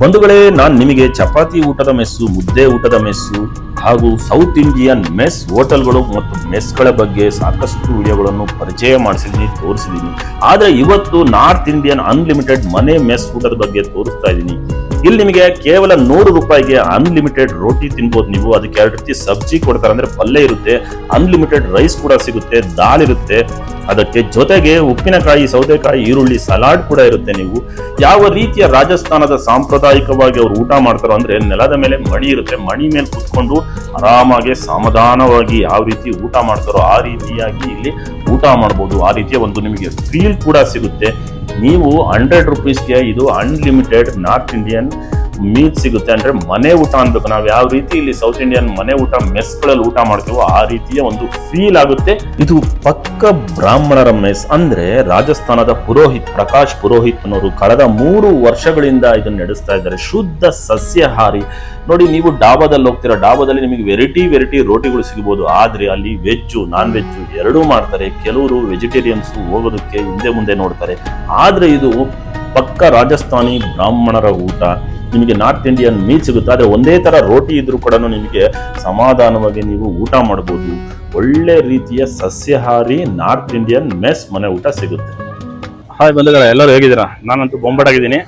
ಬಂಧುಗಳೇ, ನಾನು ನಿಮಗೆ ಚಪಾತಿ ಊಟದ ಮೆಸ್ಸು, ಮುದ್ದೆ ಊಟದ ಮೆಸ್ಸು ಹಾಗೂ ಸೌತ್ ಇಂಡಿಯನ್ ಮೆಸ್ ಹೋಟೆಲ್ಗಳು ಮತ್ತು ಮೆಸ್ಗಳ ಬಗ್ಗೆ ಸಾಕಷ್ಟು ವಿಡಿಯೋಗಳನ್ನು ಪರಿಚಯ ಮಾಡಿಸಿದ್ದೀನಿ, ತೋರಿಸಿದ್ದೀನಿ. ಆದರೆ ಇವತ್ತು ನಾರ್ತ್ ಇಂಡಿಯನ್ ಅನ್ಲಿಮಿಟೆಡ್ ಮನೆ ಮೆಸ್ ಊಟದ ಬಗ್ಗೆ ತೋರಿಸ್ತಾ ಇದ್ದೀನಿ. ಇಲ್ಲಿ ನಿಮಗೆ ಕೇವಲ 100 ರೂಪಾಯಿಗೆ ಅನ್ಲಿಮಿಟೆಡ್ ರೋಟಿ ತಿನ್ಬೋದು ನೀವು. ಅದಕ್ಕೆ 2 ರೀತಿ ಸಬ್ಜಿ ಕೊಡ್ತಾರೆ, ಅಂದ್ರೆ ಪಲ್ಯ ಇರುತ್ತೆ, ಅನ್ಲಿಮಿಟೆಡ್ ರೈಸ್ ಕೂಡ ಸಿಗುತ್ತೆ, ದಾಲ್ ಇರುತ್ತೆ, ಅದಕ್ಕೆ ಜೊತೆಗೆ ಉಪ್ಪಿನಕಾಯಿ, ಸೌತೆಕಾಯಿ, ಈರುಳ್ಳಿ ಸಲಾಡ್ ಕೂಡ ಇರುತ್ತೆ. ನೀವು ಯಾವ ರೀತಿಯ ರಾಜಸ್ಥಾನದ ಸಾಂಪ್ರದಾಯಿಕವಾಗಿ ಅವರು ಊಟ ಮಾಡ್ತಾರೋ ಅಂದ್ರೆ ನೆಲದ ಮೇಲೆ ಮಣಿ ಇರುತ್ತೆ, ಮಣಿ ಮೇಲೆ ಕುತ್ಕೊಂಡು ಆರಾಮಾಗಿ ಸಮಾಧಾನವಾಗಿ ಯಾವ ರೀತಿ ಊಟ ಮಾಡ್ತಾರೋ ಆ ರೀತಿಯಾಗಿ ಇಲ್ಲಿ ಊಟ ಮಾಡ್ಬೋದು. ಆ ರೀತಿಯ ಒಂದು ನಿಮಗೆ ಫೀಲ್ ಕೂಡ ಸಿಗುತ್ತೆ. ನೀವು 100 ರೂಪೀಸ್ಗೆ ಇದು ಅನ್ಲಿಮಿಟೆಡ್ ನಾರ್ತ್ ಇಂಡಿಯನ್ ಮೀಲ್ ಸಿಗುತ್ತೆ. ಅಂದ್ರೆ ಮನೆ ಊಟ ಅನ್ಬೇಕು. ನಾವು ಯಾವ ರೀತಿ ಇಲ್ಲಿ ಸೌತ್ ಇಂಡಿಯನ್ ಮನೆ ಊಟ ಮೆಸ್ಗಳಲ್ಲಿ ಊಟ ಮಾಡ್ತೀವೋ ಆ ರೀತಿಯ ಒಂದು ಫೀಲ್ ಆಗುತ್ತೆ. ಇದು ಪಕ್ಕ ಬ್ರಾಹ್ಮಣರ ಮೆಸ್. ಅಂದ್ರೆ ರಾಜಸ್ಥಾನದ ಪುರೋಹಿತ್ ಪ್ರಕಾಶ್ ಪುರೋಹಿತ್ ಅನ್ನೋರು ಕಳೆದ 3 ವರ್ಷಗಳಿಂದ ಇದನ್ನ ನಡೆಸ್ತಾ ಇದ್ದಾರೆ. ಶುದ್ಧ ಸಸ್ಯಾಹಾರಿ. ನೋಡಿ, ನೀವು ಡಾಬಾದಲ್ಲಿ ಹೋಗ್ತೀರಾ, ಡಾಬಾದಲ್ಲಿ ನಿಮಗೆ ವೆರೈಟಿ ರೋಟಿಗಳು ಸಿಗಬಹುದು. ಆದ್ರೆ ಅಲ್ಲಿ ವೆಜ್ ನಾನ್ ವೆಜ್ ಎರಡೂ ಮಾಡ್ತಾರೆ. ಕೆಲವರು ವೆಜಿಟೇರಿಯನ್ಸ್ ಹೋಗೋದಕ್ಕೆ ಹಿಂದೆ ಮುಂದೆ ನೋಡ್ತಾರೆ. ಆದ್ರೆ ಇದು ಪಕ್ಕ ರಾಜಸ್ಥಾನಿ ಬ್ರಾಹ್ಮಣರ ಊಟ. ನಿಮಗೆ ನಾರ್ತ್ ಇಂಡಿಯನ್ ಮೀಲ್ ಸಿಗುತ್ತೆ, ಆದ್ರೆ ಒಂದೇ ತರ ರೋಟಿ ಇದ್ರೂ ಕೂಡ ನಿಮಗೆ ಸಮಾಧಾನವಾಗಿ ನೀವು ಊಟ ಮಾಡಬಹುದು. ಒಳ್ಳೆ ರೀತಿಯ ಸಸ್ಯಾಹಾರಿ ನಾರ್ತ್ ಇಂಡಿಯನ್ ಮೆಸ್ ಮನೆ ಊಟ ಸಿಗುತ್ತೆ. ಹಾಯ್ ಬಂಧುಗಳೇ, ಎಲ್ಲರೂ ಹೇಗಿದ್ದೀರಾ? ನಾನಂತೂ ಬೊಂಬಾಟಾಗಿದ್ದೀನಿ.